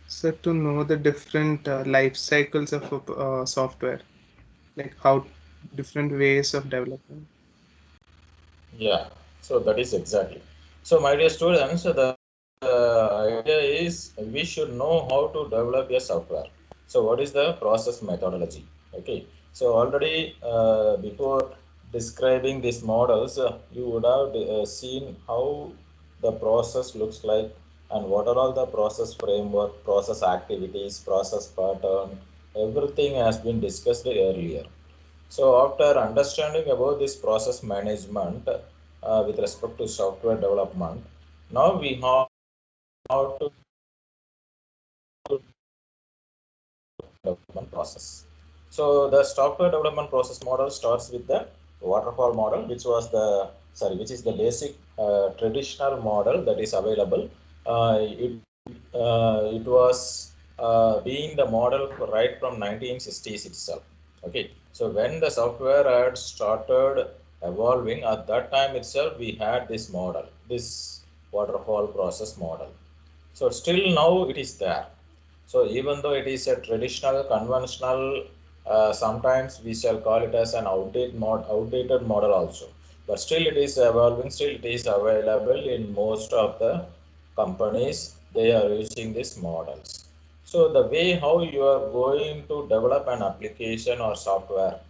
So to know the different life cycles of software, like how different ways of development. Yeah, so that is exactly. So, my dear students, the idea is we should know how to develop a software. So, what is the process methodology? Okay, so already before describing these models, you would have seen how the process looks like and what are all the process framework, process activities, process pattern, everything has been discussed earlier. So after understanding about this process management with respect to software development, now we have to development process. So the software development process model starts with the waterfall model, which is the basic traditional model that is available. It was being the model right from 1960s itself. Okay, so when the software had started evolving, at that time itself we had this model, this waterfall process model. So still now it is there. So even though it is a traditional, conventional, sometimes we shall call it as an outdated model also. But still it is evolving, still it is available in most of the companies. They are using these models. So the way how you are going to develop an application or software,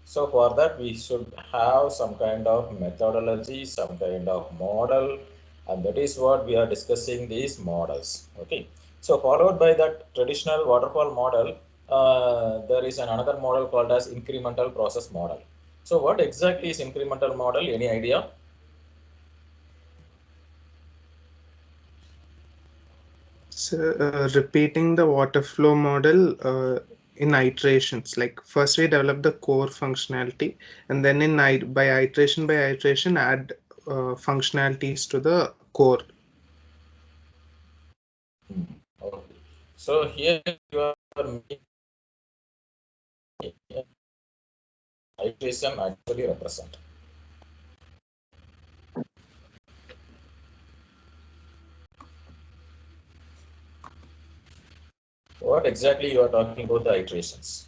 so for that, we should have some kind of methodology, some kind of model, and that is what we are discussing these models. Okay. So followed by that traditional waterfall model, there is another model called as incremental process model. So what exactly is incremental model? Any idea? So repeating the water flow model in iterations. Like first we develop the core functionality, and then by iteration add functionalities to the core. Okay. So here you are making iteration actually represent. What exactly you are talking about the iterations?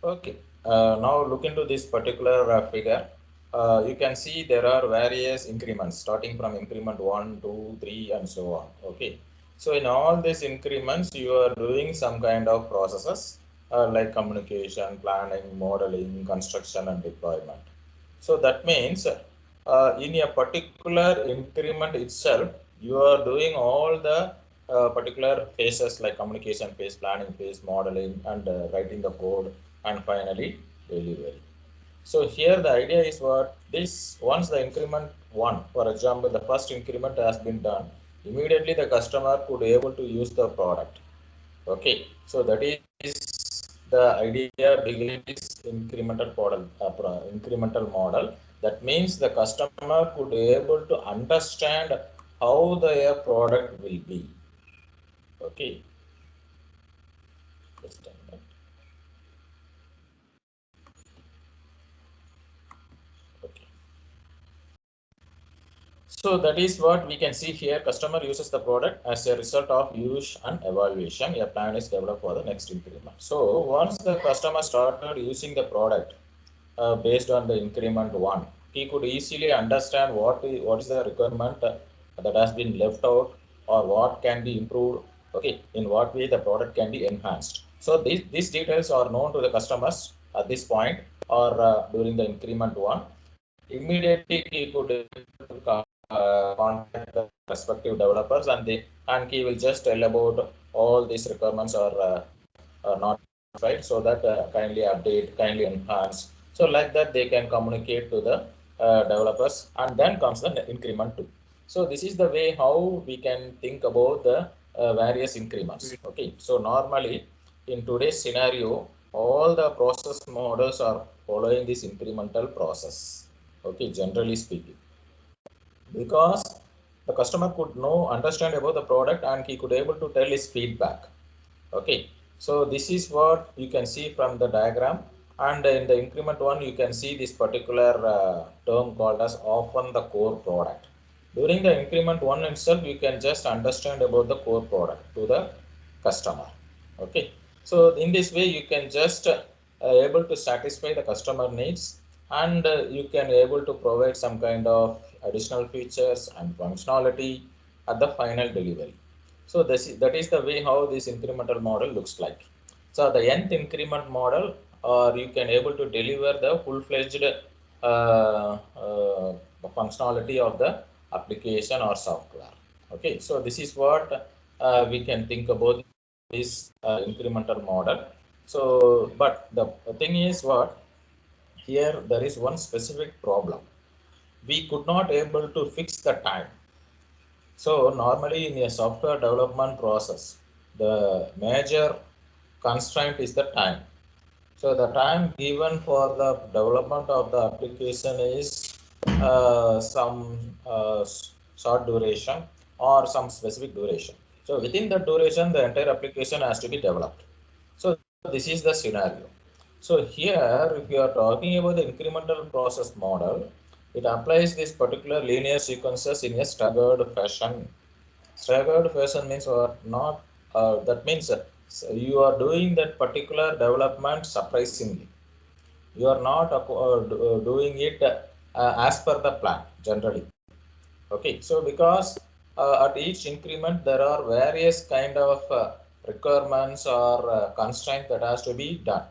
Okay, now look into this particular figure. You can see there are various increments starting from increment 1, 2, 3, and so on. Okay, so in all these increments, you are doing some kind of processes like communication, planning, modeling, construction, and deployment. So that means in a particular increment itself, you are doing all the particular phases like communication phase, planning phase, modeling, and writing the code, and finally delivery. So here the idea is what this once the increment one, for example, the first increment has been done, immediately the customer could able to use the product. Okay, so that is the idea behind this incremental model. That means the customer could able to understand how the product will be. Okay, just a minute. Okay. So that is what we can see here. Customer uses the product as a result of use and evaluation. A plan is developed for the next increment. So once the customer started using the product based on the increment one, he could easily understand what is the requirement that has been left out or what can be improved. Okay, in what way the product can be enhanced. So these details are known to the customers at this point or during the increment one. Immediately he could contact the respective developers and he will just tell about all these requirements are not right, so that kindly update, kindly enhance. So like that they can communicate to the developers, and then comes the increment 2. So this is the way how we can think about the various increments. Okay, so normally in today's scenario, all the process models are following this incremental process. Okay, generally speaking, because the customer could know understand about the product and he could able to tell his feedback. Okay, so this is what you can see from the diagram, and in the increment one you can see this particular term called as often the core product. During the increment one itself, you can just understand about the core product to the customer. Okay, so in this way you can just able to satisfy the customer needs, and you can able to provide some kind of additional features and functionality at the final delivery. So that is the way how this incremental model looks like. So the nth increment model, or you can able to deliver the full-fledged functionality of the application or software. Okay, so this is what we can think about this incremental model. So, but the thing is what, here there is one specific problem. We could not able to fix the time. So normally in a software development process, the major constraint is the time. So the time given for the development of the application is some short duration or some specific duration. So within that duration, the entire application has to be developed. So this is the scenario. So here, if you are talking about the incremental process model, it applies this particular linear sequences in a staggered fashion. Staggered fashion means not, that means so you are doing that particular development surprisingly. You are not doing it as per the plan generally. Okay, so because at each increment there are various kind of requirements or constraints that has to be done.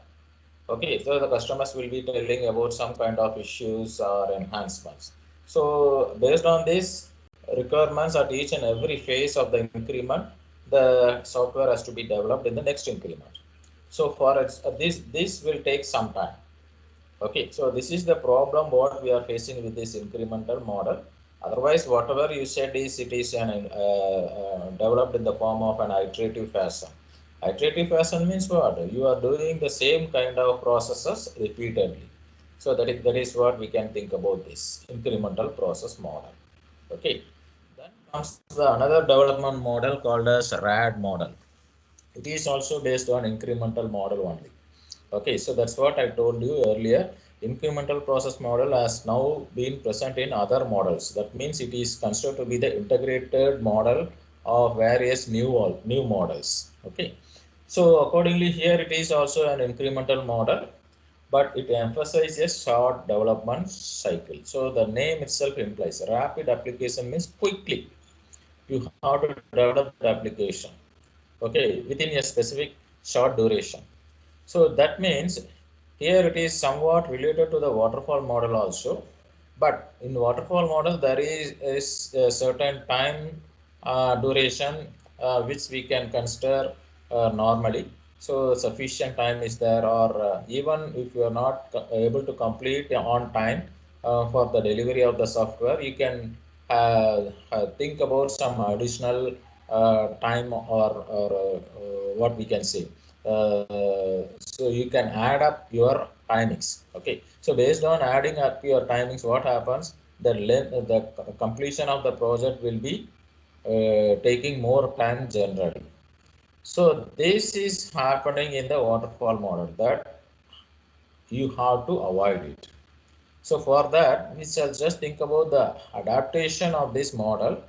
Okay, so the customers will be telling about some kind of issues or enhancements. So based on this requirements at each and every phase of the increment, the software has to be developed in the next increment. So for this will take some time. Okay, so this is the problem what we are facing with this incremental model. Otherwise, whatever you said is it is an developed in the form of an iterative fashion. Iterative fashion means what? You are doing the same kind of processes repeatedly. So that is what we can think about this incremental process model. Okay. Then comes the another development model called as RAD model. It is also based on incremental model only. Okay, so that's what I told you earlier. Incremental process model has now been present in other models. That means it is considered to be the integrated model of various new models. Okay, so accordingly here it is also an incremental model, but it emphasizes short development cycle. So the name itself implies rapid application means quickly you have to develop that application. Okay, within a specific short duration. So that means here it is somewhat related to the waterfall model also, but in waterfall model there is a certain time duration which we can consider normally. So sufficient time is there, or even if you are not able to complete on time for the delivery of the software, you can think about some additional time, or what we can say. So you can add up your timings. Okay, so based on adding up your timings, what happens, the completion of the project will be taking more time generally. So this is happening in the waterfall model, that you have to avoid it. So for that, we shall just think about the adaptation of this model,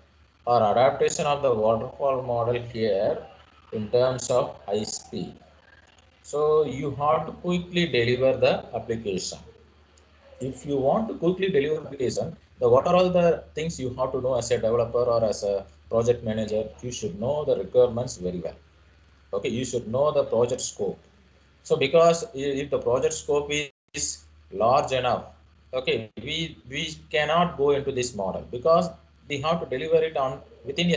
or adaptation of the waterfall model here in terms of high speed. So you have to quickly deliver the application. If you want to quickly deliver application, what are all the things you have to know as a developer or as a project manager? You should know the requirements very well. Okay, you should know the project scope. So because if the project scope is large enough, okay, we cannot go into this model, because we have to deliver it on within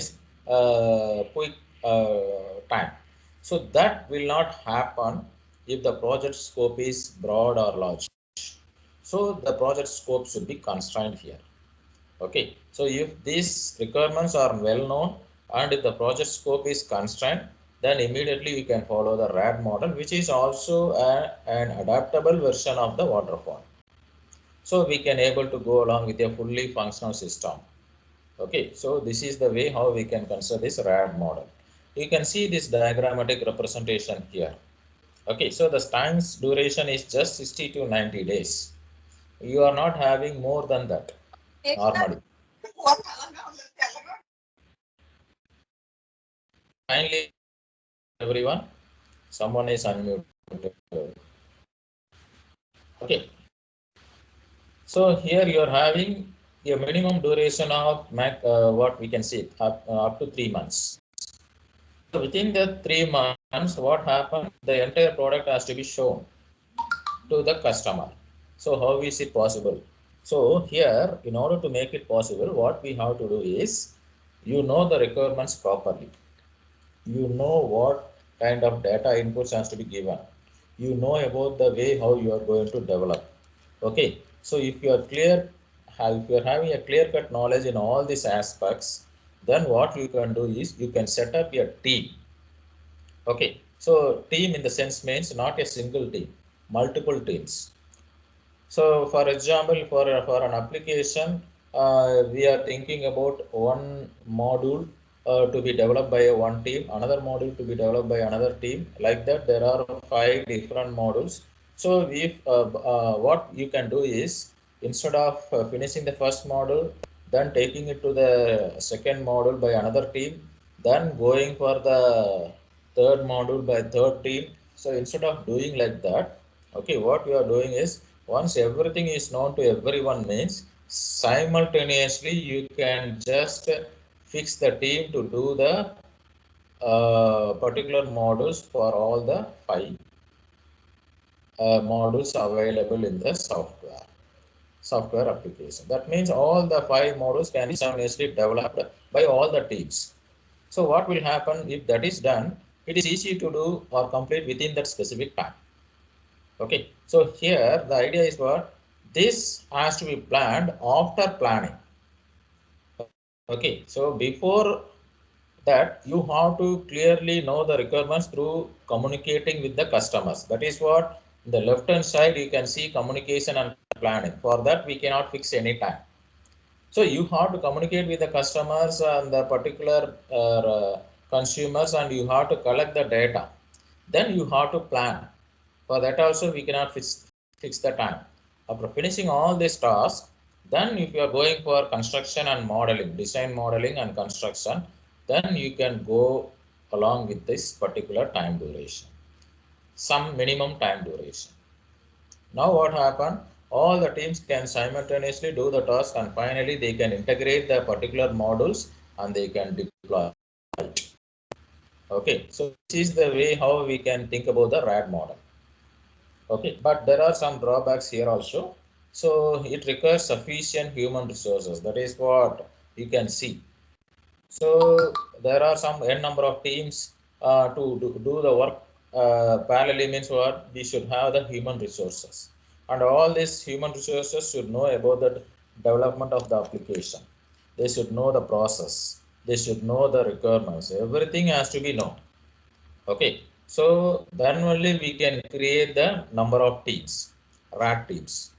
a quick time. So that will not happen if the project scope is broad or large. So the project scope should be constrained here. Okay, so if these requirements are well known and if the project scope is constrained, then immediately we can follow the RAD model, which is also an adaptable version of the waterfall. So we can able to go along with a fully functional system. Okay, so this is the way how we can consider this RAD model. You can see this diagrammatic representation here. Okay, so the time's duration is just 60 to 90 days. You are not having more than that normally. Finally, everyone? Someone is unmuted. Okay. So here you are having a minimum duration of what we can see up to 3 months. So within the 3 months, what happened? The entire product has to be shown to the customer. So how is it possible? So here, in order to make it possible, what we have to do is, you know the requirements properly. You know what kind of data inputs has to be given. You know about the way how you are going to develop. Okay, so if you are clear, if you are having a clear-cut knowledge in all these aspects, then what you can do is you can set up a team. Okay, so team in the sense means not a single team, multiple teams. So for example, for an application, we are thinking about one module to be developed by one team, another module to be developed by another team. Like that, there are 5 different modules. So if what you can do is, instead of finishing the first module, then taking it to the second module by another team, then going for the third module by third team. So instead of doing like that, okay, what we are doing is, once everything is known to everyone means, simultaneously you can just fix the team to do the particular modules for all the 5 modules available in the software application. That means all the 5 modules can be simultaneously developed by all the teams. So what will happen if that is done? It is easy to do or complete within that specific time. Okay, so here the idea is what? This has to be planned after planning. Okay, so before that, you have to clearly know the requirements through communicating with the customers. That is what the left hand side you can see communication and planning. For that, we cannot fix any time. So you have to communicate with the customers and the particular consumers, and you have to collect the data. Then you have to plan. For that also we cannot fix the time. After finishing all these tasks, then if you are going for construction and modeling, design modeling and construction, then you can go along with this particular time duration, some minimum time duration. Now what happened? All the teams can simultaneously do the task, and finally they can integrate the particular modules and they can deploy it. Okay, so this is the way how we can think about the RAD model. Okay, but there are some drawbacks here also. So it requires sufficient human resources. That is what you can see. So there are some n number of teams to do the work parallelly. Means what? We should have the human resources, and all these human resources should know about the development of the application. They should know the process. They should know the requirements. Everything has to be known. Okay, so then only we can create the number of teams, RAT teams.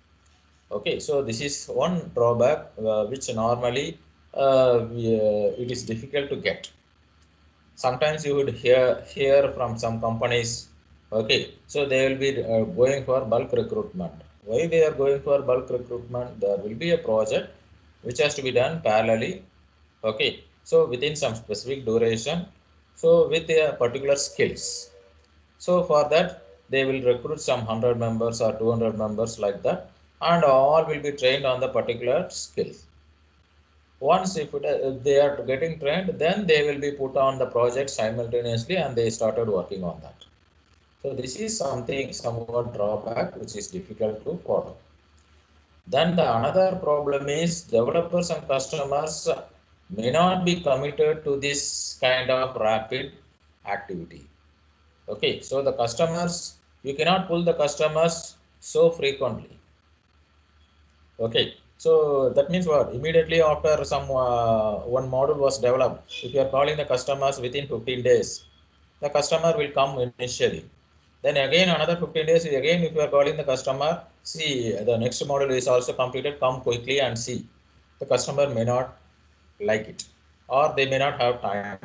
Okay, so this is one drawback which normally it is difficult to get. Sometimes you would hear from some companies, okay, so they will be going for bulk recruitment. Why they are going for bulk recruitment? There will be a project which has to be done parallelly. Okay, so within some specific duration, so with their particular skills. So for that, they will recruit some 100 members or 200 members like that, and all will be trained on the particular skills. Once if they are getting trained, then they will be put on the project simultaneously, and they started working on that. So this is something somewhat drawback which is difficult to follow. Then the another problem is developers and customers may not be committed to this kind of rapid activity. Okay, so the customers, you cannot pull the customers so frequently. Okay, so that means what? Immediately after some one module was developed, if you are calling the customers within 15 days, the customer will come initially. Then again another 15 days, again if you are calling the customer, see the next module is also completed, come quickly and see. The customer may not like it, or they may not have time.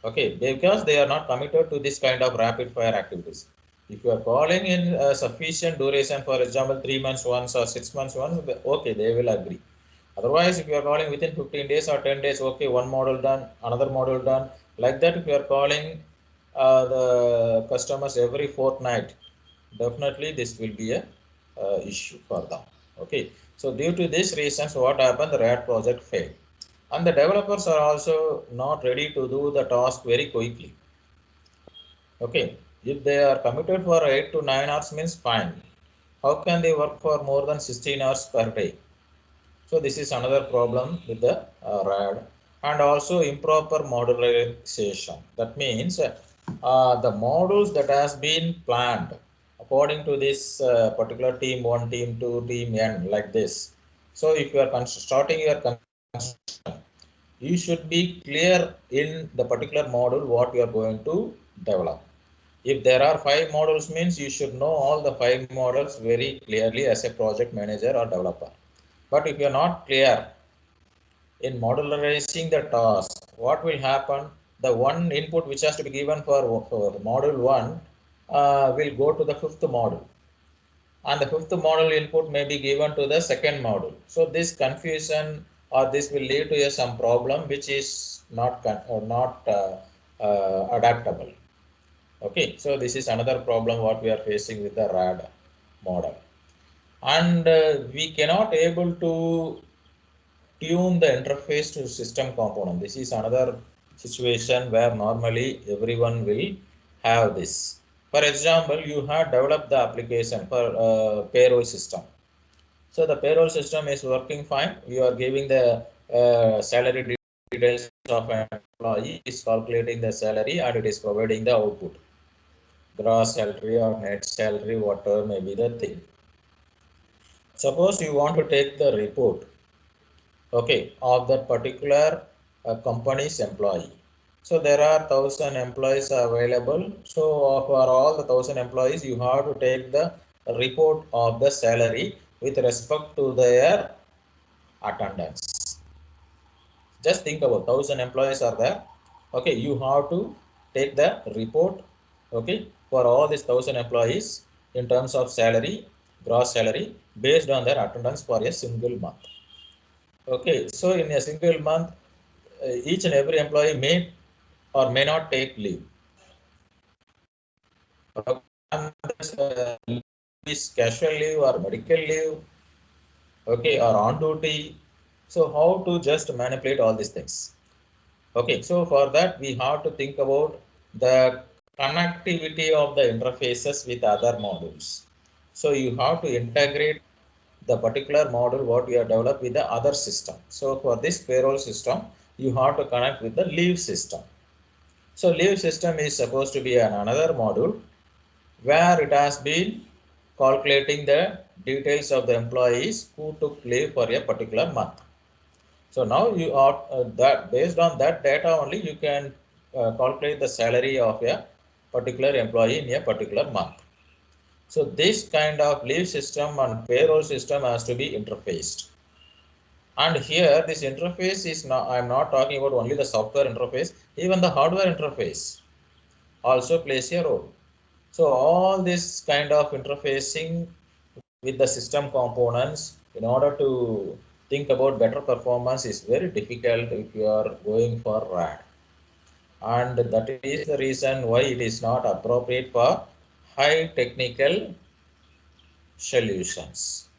Okay, because they are not committed to this kind of rapid fire activities. If you are calling in a sufficient duration, for example, 3 months once or 6 months once, okay, they will agree. Otherwise, if you are calling within 15 days or 10 days, okay, one model done, another model done, like that, if you are calling the customers every fortnight, definitely this will be a issue for them. Okay, so due to these reasons, what happened? The RAD project failed, and the developers are also not ready to do the task very quickly. Okay, if they are committed for 8 to 9 hours means fine. How can they work for more than 16 hours per day? So this is another problem with the RAD, and also improper modularization. That means the modules that has been planned according to this particular team 1, team 2, team N, like this. So if you are starting your construction, you should be clear in the particular module what you are going to develop. If there are 5 models means you should know all the 5 models very clearly as a project manager or developer. But if you are not clear in modularizing the task, what will happen? The one input which has to be given for module 1 will go to the 5th module, and the 5th module input may be given to the 2nd module. So this confusion or this will lead to some problem which is not adaptable. Okay, so this is another problem what we are facing with the RAD model, and we cannot able to tune the interface to system component. This is another situation where normally everyone will have this. For example, you have developed the application for payroll system. So the payroll system is working fine. You are giving the salary details of an employee, is calculating the salary, and it is providing the output, gross salary or net salary, whatever may be the thing. Suppose you want to take the report, okay, of that particular company's employee. So there are 1,000 employees available. So for all the 1,000 employees, you have to take the report of the salary with respect to their attendance. Just think about 1,000 employees are there. Okay, you have to take the report, okay, for all these 1,000 employees in terms of salary, gross salary, based on their attendance for a single month. Okay, so in a single month, each and every employee may or may not take leave. Okay, and is casual leave or medical leave, okay, or on duty. So how to just manipulate all these things? Okay, so for that we have to think about the connectivity of the interfaces with other modules. So you have to integrate the particular module what you have developed with the other system. So for this payroll system, you have to connect with the leave system. So leave system is supposed to be another module where it has been calculating the details of the employees who took leave for a particular month. So now you are that based on that data only you can calculate the salary of a particular employee in a particular month. So this kind of leave system and payroll system has to be interfaced. And here this interface is not, I'm not talking about only the software interface, even the hardware interface also plays a role. So all this kind of interfacing with the system components in order to think about better performance is very difficult if you are going for RAD. And that is the reason why it is not appropriate for high technical solutions.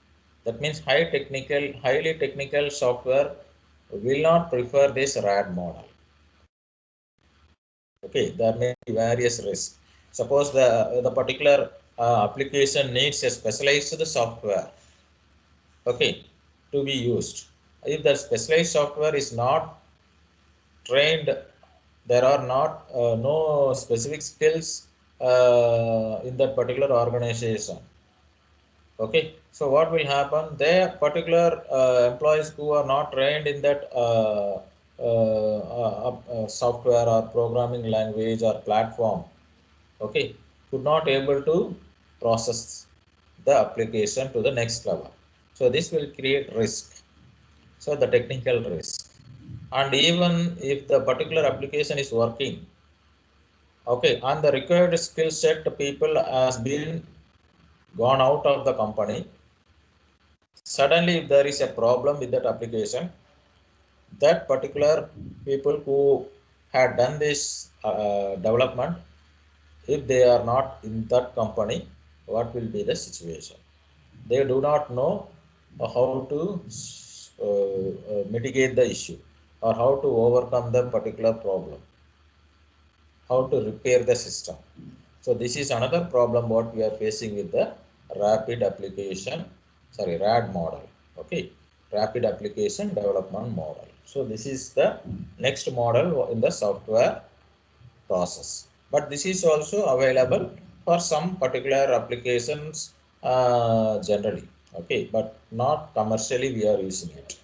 That means highly technical software will not prefer this RAD model. Okay, there may be various risks. Suppose the particular application needs a specialized software, okay, to be used. If the specialized software is not trained, there are not no specific skills in that particular organization. Okay, so what will happen? Their particular employees who are not trained in that software or programming language or platform, okay, could not able to process the application to the next level. So this will create risk. So the technical risk, and even if the particular application is working, okay, and the required skill set people has been gone out of the company, suddenly if there is a problem with that application, that particular people who had done this development if they are not in that company, what will be the situation? They do not know how to mitigate the issue or how to overcome the particular problem, how to repair the system. So this is another problem what we are facing with the rapid application, sorry, RAD model. Okay, rapid application development model. So this is the next model in the software process. But this is also available for some particular applications generally. Okay, but not commercially we are using it.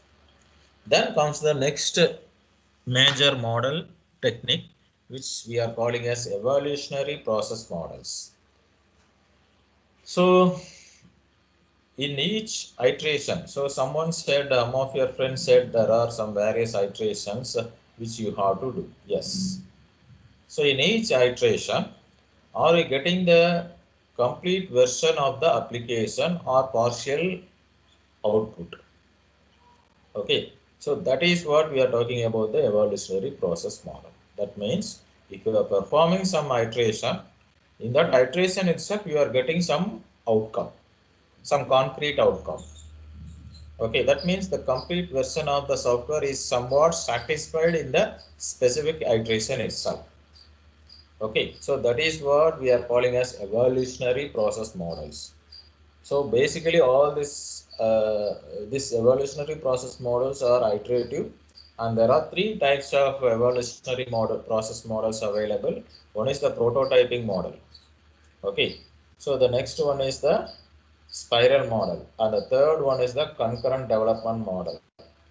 Then comes the next major model technique, which we are calling as evolutionary process models. So in each iteration, so someone said, some of your friends said there are some various iterations which you have to do. Yes. So in each iteration, are we getting the complete version of the application or partial output? Okay, so that is what we are talking about the evolutionary process model. That means if you are performing some iteration, in that iteration itself you are getting some outcome, some concrete outcome. Okay, that means the complete version of the software is somewhat satisfied in the specific iteration itself. Okay, so that is what we are calling as evolutionary process models. So basically all this evolutionary process models are iterative, and there are three types of evolutionary model process models available. One is the prototyping model. Okay, so the next one is the spiral model, and the third one is the concurrent development model.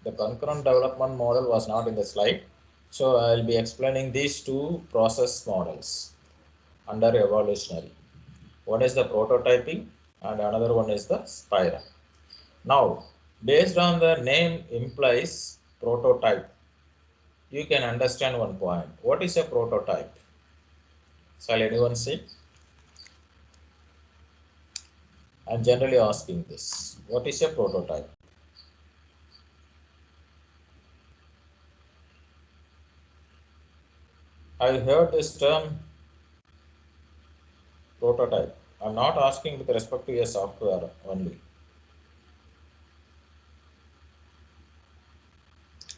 The concurrent development model was not in the slide, so I'll be explaining these two process models under evolutionary. One is the prototyping and another one is the spiral. Now, based on the name implies prototype, you can understand one point. What is a prototype? Shall anyone say? I'm generally asking this. What is a prototype? I heard this term prototype. I'm not asking with respect to a software only.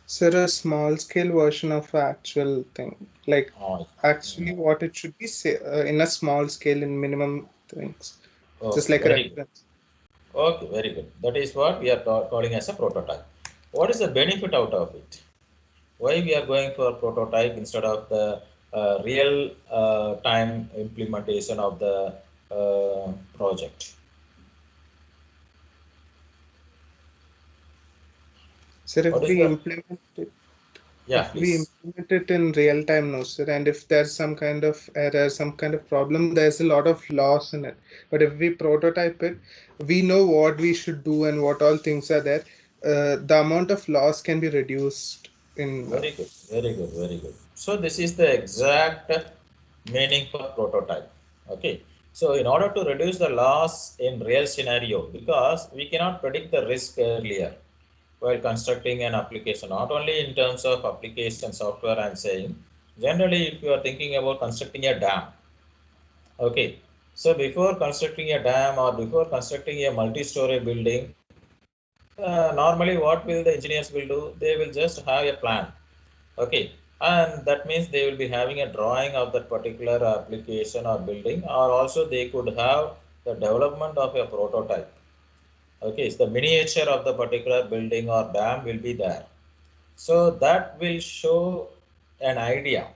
Sir, a small scale version of actual thing, like Oh, actually what it should be say, in a small scale in minimum things, just okay, like a very good. reference. Okay, very good. That is what we are calling as a prototype. What is the benefit out of it? Why we are going for prototype instead of the real time implementation of the project? Sir, What is the, yeah, if we please. implement it in real time, no, sir, and if there's some kind of error, some kind of problem, there's a lot of loss in it. But if we prototype it, we know what we should do and what all things are there. The amount of loss can be reduced in. Very good, very good, very good. So this is the exact meaning for prototype. Okay. So in order to reduce the loss in real scenario, because we cannot predict the risk earlier while constructing an application, not only in terms of application software I'm saying, generally if you are thinking about constructing a dam, okay, so before constructing a dam or before constructing a multi-story building, normally what will the engineers will do? They will just have a plan, okay, and that means they will be having a drawing of that particular application or building, or also they could have the development of a prototype. Okay, so the miniature of the particular building or dam will be there. So that will show an idea.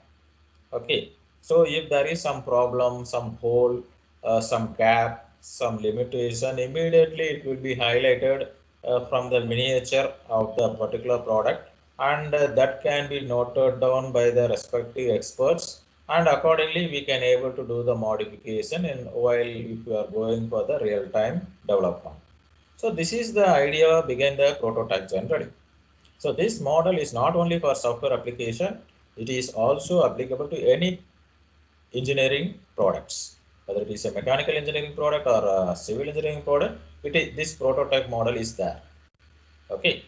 Okay, so if there is some problem, some hole, some gap, some limitation, immediately it will be highlighted from the miniature of the particular product, and that can be noted down by the respective experts, and accordingly we can able to do the modification in while if you are going for the real-time development. So this is the idea behind the prototype generally. So this model is not only for software application, it is also applicable to any engineering products, whether it is a mechanical engineering product or a civil engineering product. This prototype model is there. Okay.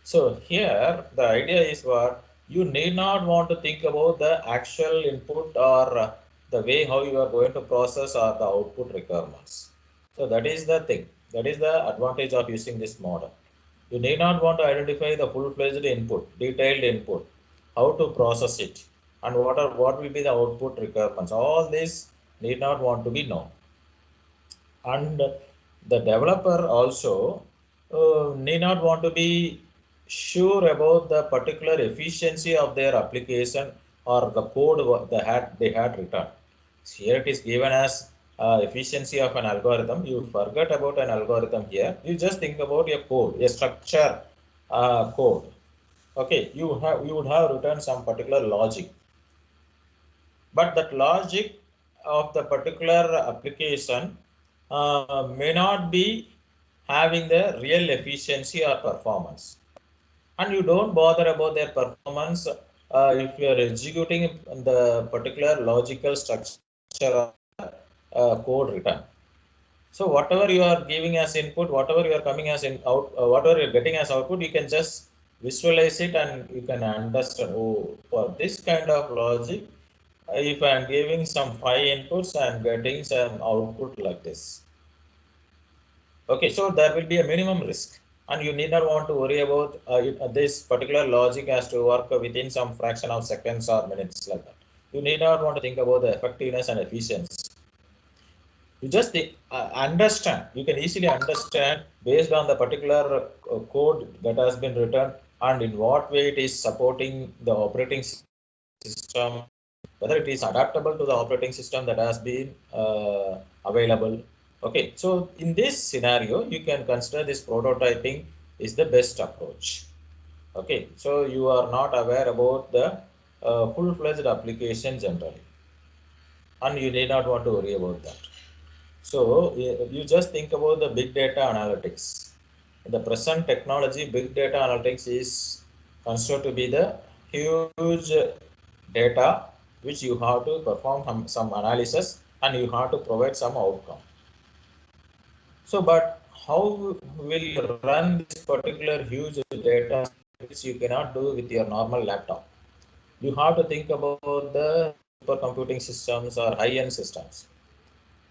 So here the idea is what you need not want to think about the actual input or the way how you are going to process or the output requirements. So that is the thing. That is the advantage of using this model. You need not want to identify the full-fledged input, detailed input, how to process it, and what will be the output requirements. All this need not want to be known. And the developer also need not want to be sure about the particular efficiency of their application or the code they had written. Here it is given as efficiency of an algorithm. You forget about an algorithm here. You just think about a code, a structure code. Okay, you would have written some particular logic, but that logic of the particular application may not be having the real efficiency or performance, and you don't bother about their performance if you are executing the particular logical structure of code written. So whatever you are giving as input, whatever you are coming as in out, whatever you're getting as output, you can just visualize it and you can understand, oh, for this kind of logic, if I am giving some 5 inputs, I am getting some output like this. Okay, so there will be a minimum risk, and you need not want to worry about this particular logic has to work within some fraction of seconds or minutes like that. You need not want to think about the effectiveness and efficiency. You just understand. You can easily understand based on the particular code that has been written and in what way it is supporting the operating system, whether it is adaptable to the operating system that has been available. Okay, so in this scenario, you can consider this prototyping is the best approach. Okay, so you are not aware about the full-fledged application generally, and you need not want to worry about that. So you just think about the big data analytics. In the present technology, big data analytics is considered to be the huge data which you have to perform some analysis and you have to provide some outcome. So, but how will you run this particular huge data which you cannot do with your normal laptop? You have to think about the supercomputing systems or high-end systems.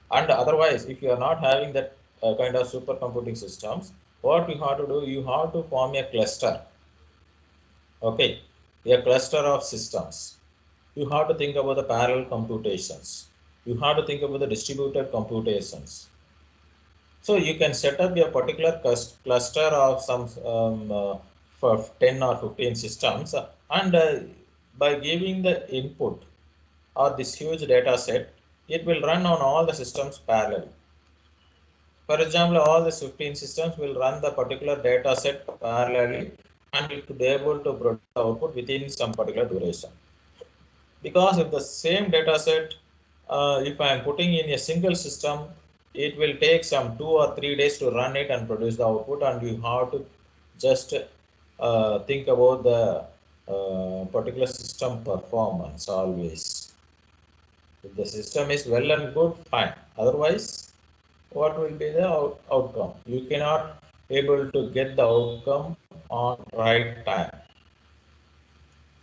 And otherwise, if you are not having that kind of supercomputing systems, what you have to do, you have to form a cluster. Okay, a cluster of systems. You have to think about the parallel computations. You have to think about the distributed computations. So you can set up a particular cluster of some for 10 or 15 systems, and by giving the input or this huge data set, it will run on all the systems parallelly. For example, all the 15 systems will run the particular data set parallelly and it will be able to produce output within some particular duration. Because if the same data set, if I am putting in a single system, it will take some 2 or 3 days to run it and produce the output, and you have to just think about the particular system performance always. If the system is well and good, fine. Otherwise, what will be the outcome? You cannot able to get the outcome on right time.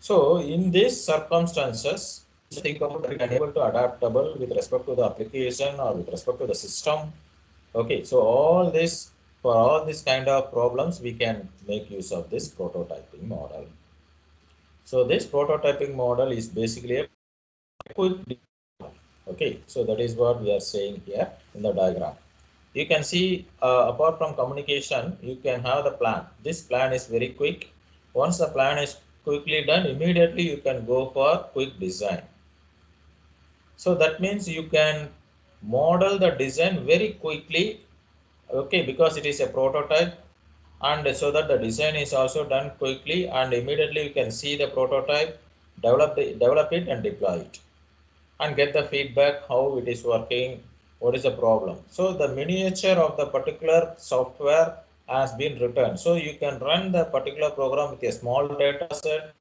So in these circumstances, think about it able to adaptable with respect to the application or with respect to the system. Okay, so all this for all this kind of problems, we can make use of this prototyping model. So this prototyping model is basically a quick. Okay, so that is what we are saying here in the diagram. You can see apart from communication, you can have the plan. This plan is very quick. Once the plan is quickly done, immediately you can go for quick design. So that means you can model the design very quickly, okay, because it is a prototype, and so that the design is also done quickly and immediately you can see the prototype, develop it and deploy it and get the feedback how it is working, what is the problem. So the miniature of the particular software has been written. So you can run the particular program with a small data set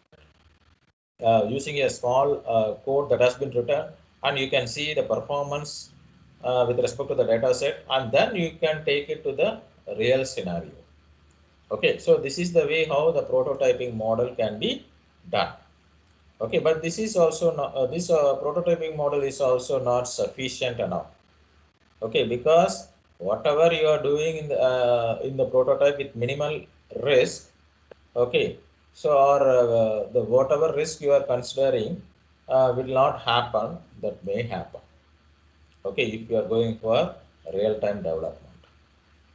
using a small code that has been written, and you can see the performance with respect to the data set, and then you can take it to the real scenario. Okay, so this is the way how the prototyping model can be done. Okay, but this is also not, this prototyping model is also not sufficient enough. Okay, because whatever you are doing in the prototype with minimal risk, okay, so or the whatever risk you are considering will not happen, that may happen. Okay, if you are going for real-time development,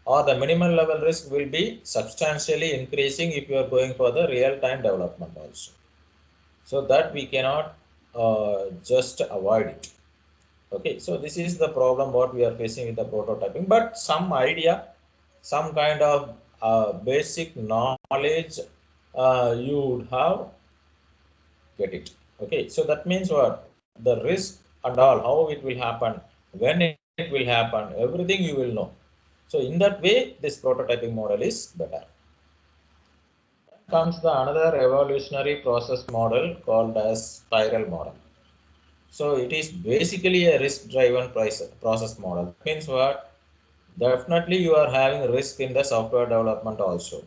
or the minimal level risk will be substantially increasing if you are going for the real-time development also. So that we cannot just avoid it. Okay, so this is the problem what we are facing with the prototyping, but some idea, some kind of basic knowledge you would have get it. Okay, so that means what? The risk and all, how it will happen, when it will happen, everything you will know. So in that way, this prototyping model is better. Comes the another evolutionary process model called as spiral model. So it is basically a risk-driven process model. That means what? Definitely you are having risk in the software development also,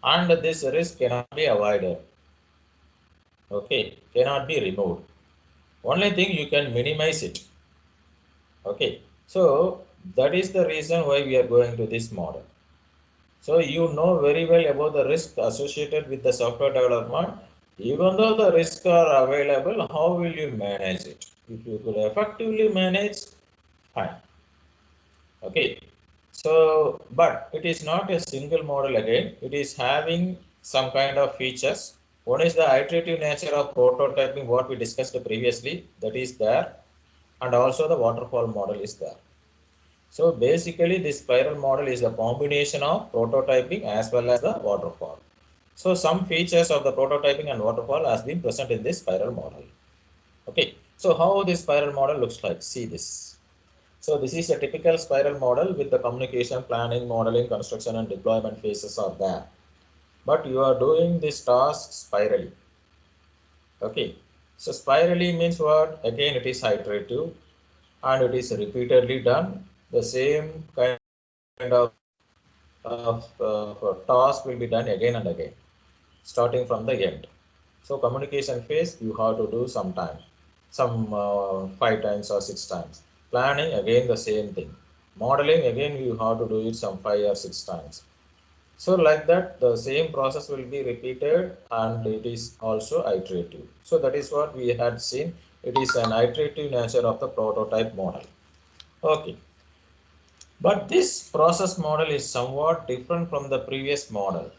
and this risk cannot be avoided. Okay, cannot be removed. Only thing you can minimize it. Okay, so that is the reason why we are going to this model. So you know very well about the risk associated with the software development. Even though the risks are available, how will you manage it? If you could effectively manage, fine. Okay. So, but it is not a single model again. It is having some kind of features. One is the iterative nature of prototyping, what we discussed previously, that is there, and also the waterfall model is there. So basically, this spiral model is a combination of prototyping as well as the waterfall. So some features of the prototyping and waterfall has been present in this spiral model. Okay, so how this spiral model looks like? See this. So this is a typical spiral model with the communication, planning, modeling, construction, and deployment phases are there. But you are doing this task spirally. Okay, so spirally means what? Again, it is iterative and it is repeatedly done. The same kind of task will be done again and again, starting from the end. So communication phase, you have to do sometime, some 5 times or 6 times. Planning, again the same thing. Modeling, again you have to do it some 5 or 6 times. So like that, the same process will be repeated and it is also iterative. So that is what we had seen. It is an iterative nature of the prototype model. Okay. But this process model is somewhat different from the previous model.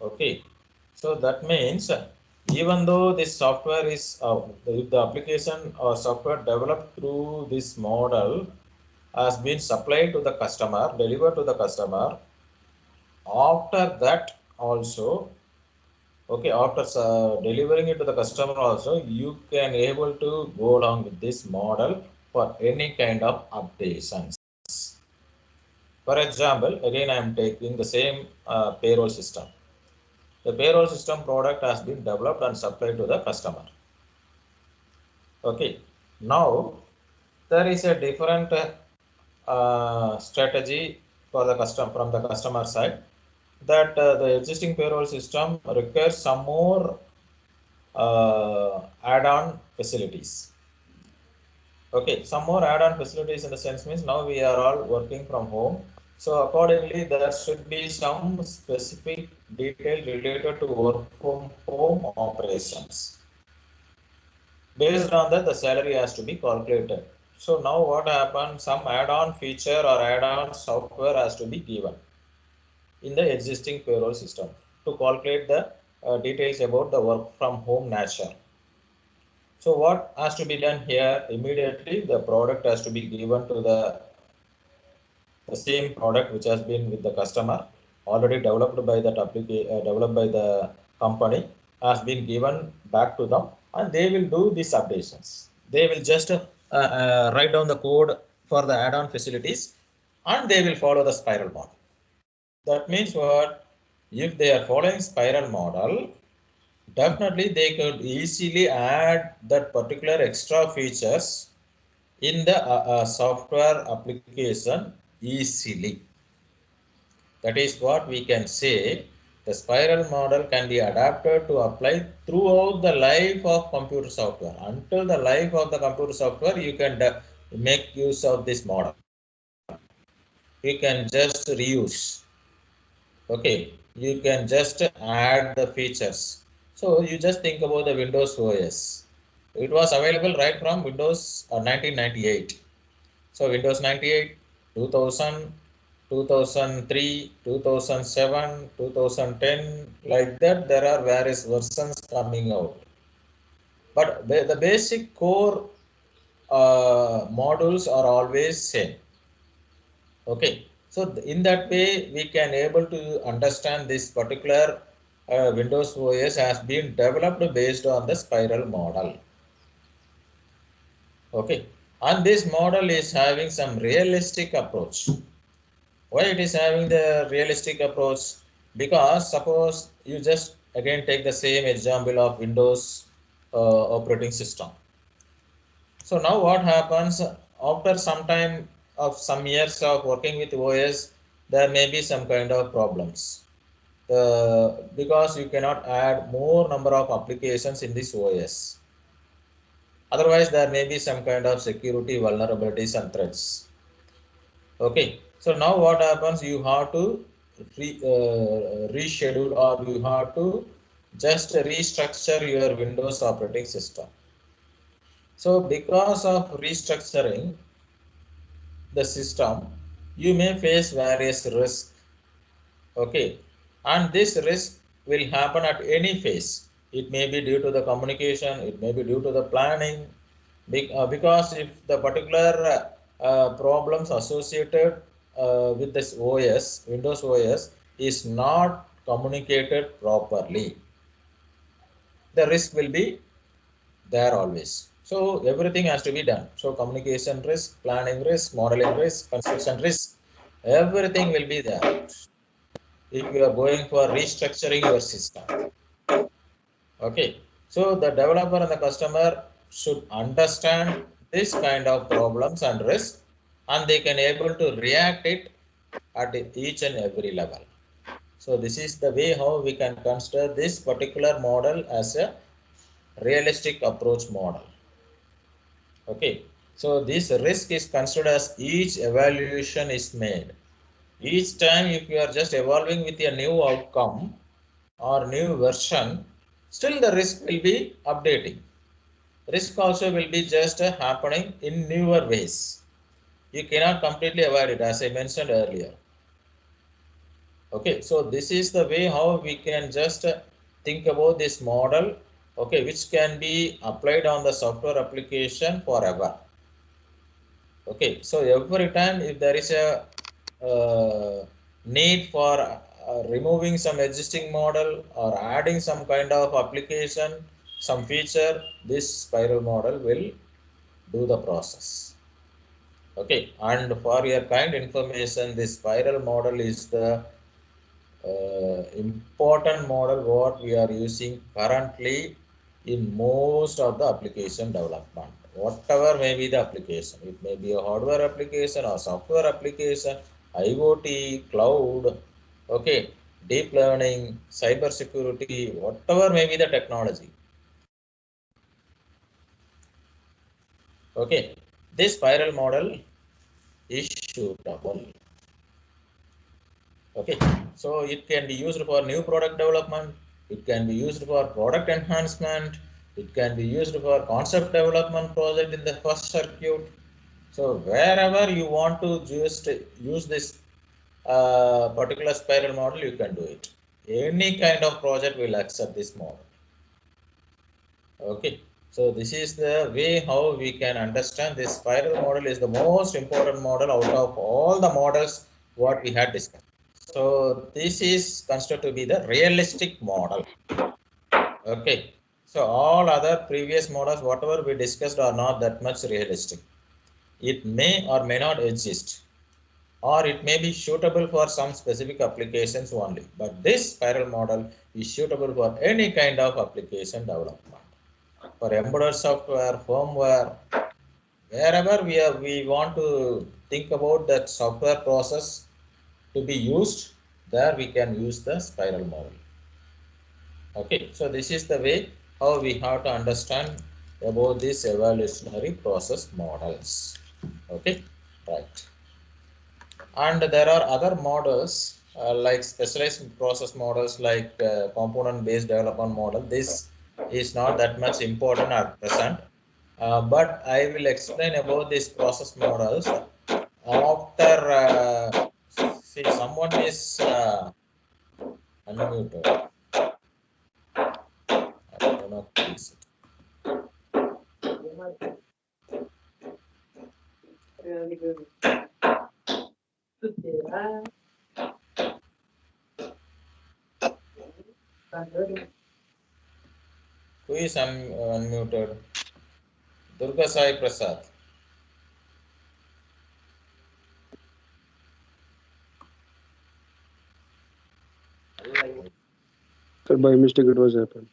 Okay, so that means even though this software is, if the application or software developed through this model has been supplied to the customer, delivered to the customer, after that also, okay, after delivering it to the customer also, you can able to go along with this model for any kind of updations. For example, again I am taking the same payroll system. The payroll system product has been developed and supplied to the customer. Okay, now there is a different strategy for the customer from the customer side, that the existing payroll system requires some more add-on facilities. Okay, some more add-on facilities in the sense means now we are all working from home. So accordingly, there should be some specific detail related to work from home operations. Based on that, the salary has to be calculated. So now what happens? Some add-on feature or add-on software has to be given in the existing payroll system to calculate the details about the work from home nature. So what has to be done here? Immediately the product has to be given to the same product which has been with the customer, already developed by that developed by the company, has been given back to them, and they will do these updations. They will just write down the code for the add-on facilities, and they will follow the spiral model. That means what? If they are following spiral model, definitely they could easily add that particular extra features in the software application easily. That is what we can say. The spiral model can be adapted to apply throughout the life of computer software. Until the life of the computer software, you can make use of this model. You can just reuse. Okay, you can just add the features. So you just think about the Windows OS. It was available right from Windows 1998. So Windows 98, 2000, 2003, 2007, 2010, like that there are various versions coming out. But the basic core modules are always same. Okay, so in that way we can able to understand this particular Windows OS has been developed based on the spiral model. Okay, and this model is having some realistic approach. Why it is having the realistic approach? Because suppose you just again take the same example of Windows operating system. So now what happens after some time of some years of working with OS, there may be some kind of problems. Because you cannot add more number of applications in this OS. Otherwise, there may be some kind of security vulnerabilities and threats. Okay, so now what happens? You have to reschedule, or you have to just restructure your Windows operating system. So because of restructuring the system, you may face various risks. Okay, and this risk will happen at any phase. It may be due to the communication, it may be due to the planning, because if the particular problems associated with this OS, Windows OS, is not communicated properly, the risk will be there always. So everything has to be done. So communication risk, planning risk, modeling risk, construction risk, everything will be there if you are going for restructuring your system. Okay, so the developer and the customer should understand this kind of problems and risk, and they can able to react it at each and every level. So this is the way how we can consider this particular model as a realistic approach model. Okay, so this risk is considered as each evaluation is made. Each time if you are just evolving with a new outcome or new version, still the risk will be updating. Risk also will be just happening in newer ways. You cannot completely avoid it, as I mentioned earlier. Okay, so this is the way how we can just think about this model, okay, which can be applied on the software application forever. Okay, so every time if there is a need for removing some existing model or adding some kind of application, some feature, this spiral model will do the process. Okay, and for your kind information, this spiral model is the important model what we are using currently in most of the application development. Whatever may be the application, it may be a hardware application or software application, IoT, cloud, okay, deep learning, cyber security, whatever may be the technology. Okay, this spiral model is suitable. Okay, so it can be used for new product development, it can be used for product enhancement, it can be used for concept development project in the first circuit. So wherever you want to just use this particular spiral model, you can do it. Any kind of project will accept this model. Okay, so this is the way how we can understand this spiral model is the most important model out of all the models what we had discussed. So this is considered to be the realistic model. Okay, so all other previous models whatever we discussed are not that much realistic. It may or may not exist, or it may be suitable for some specific applications only, but this spiral model is suitable for any kind of application development, for embedded software, firmware, wherever we want to think about that software process to be used, there we can use the spiral model. Okay, so this is the way how we have to understand about these evolutionary process models. Okay, right. And there are other models like specialized process models like component based development model. This is not that much important at present, but I will explain about these process models after see someone is unmuted. I don't know who is it. Who is unmuted? Durga Sai Prasad. Sir, by mistake it was happened.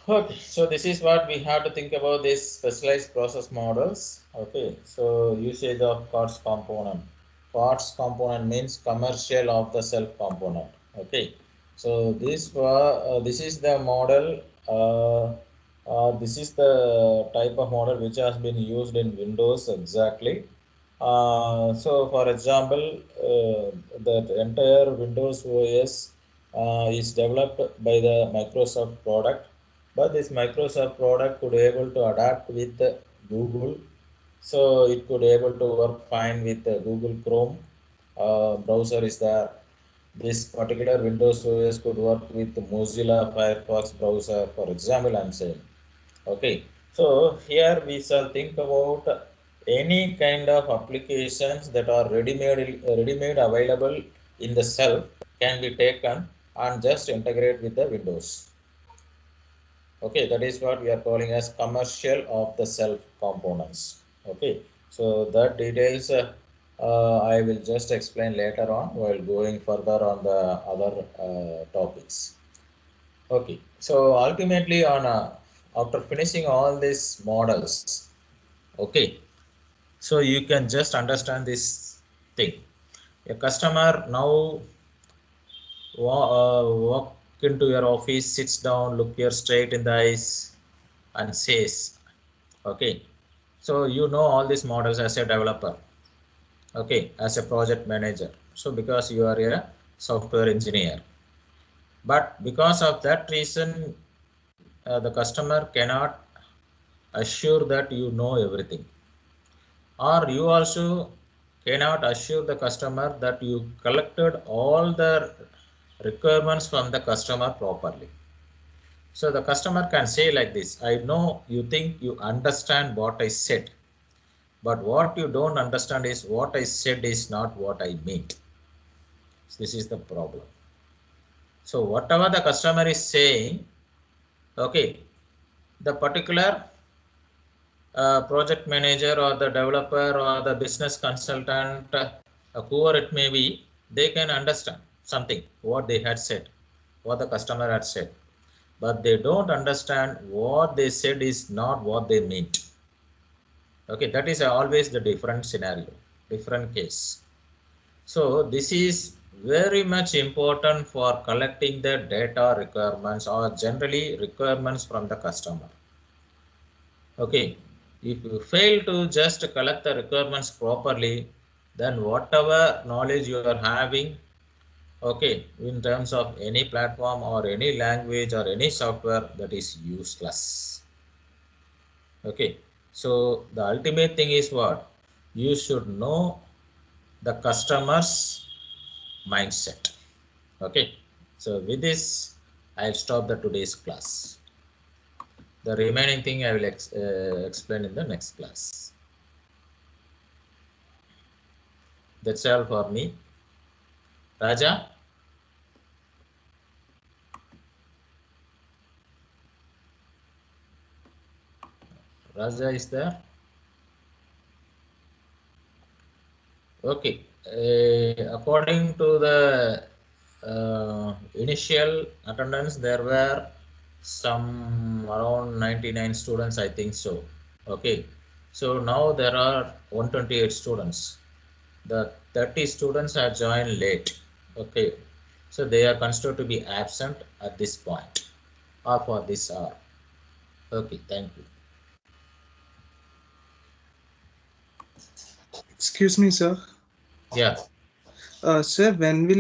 Okay, so this is what we have to think about these specialized process models. Okay, so usage of parts component. Parts component means commercial of the self component. Okay, so this is the model. This is the type of model which has been used in Windows exactly. So, for example, the entire Windows OS is developed by the Microsoft product, but this Microsoft product could able to adapt with Google, so it could able to work fine with Google Chrome browser is there. This particular Windows OS could work with Mozilla Firefox browser, for example, I'm saying. Okay, so here we shall think about any kind of applications that are ready-made available in the self can be taken and just integrate with the Windows. Okay, that is what we are calling as commercial of the self components. Okay, so that details I will just explain later on while going further on the other topics. Okay, so ultimately after finishing all these models, okay, so you can just understand this thing. A customer now walk into your office, sits down, look you straight in the eyes, and says, okay, so you know all these models as a developer, okay, as a project manager. So because you are a software engineer, but because of that reason, the customer cannot assure that you know everything, or you also cannot assure the customer that you collected all the requirements from the customer properly. So the customer can say like this, I know you think you understand what I said, but what you don't understand is what I said is not what I meant. This is the problem. So whatever the customer is saying, okay, the particular project manager or the developer or the business consultant, whoever it may be, they can understand something, what they had said, what the customer had said, but they don't understand what they said is not what they meant. Okay, that is always the different scenario, different case. So this is very much important for collecting the data requirements or generally requirements from the customer. Okay, if you fail to just collect the requirements properly, then whatever knowledge you are having, okay, in terms of any platform or any language or any software, that is useless. Okay, so the ultimate thing is what? You should know the customer's mindset. Okay, so with this, I'll stop the today's class. The remaining thing I will explain in the next class. That's all for me. Raja? Raja is there? Okay. According to the initial attendance, there were some around 99 students, I think so. Okay, so now there are 128 students. The 30 students have joined late. Okay, so they are considered to be absent at this point or for this hour. Okay, thank you. Excuse me, sir. Yeah. Sir, when will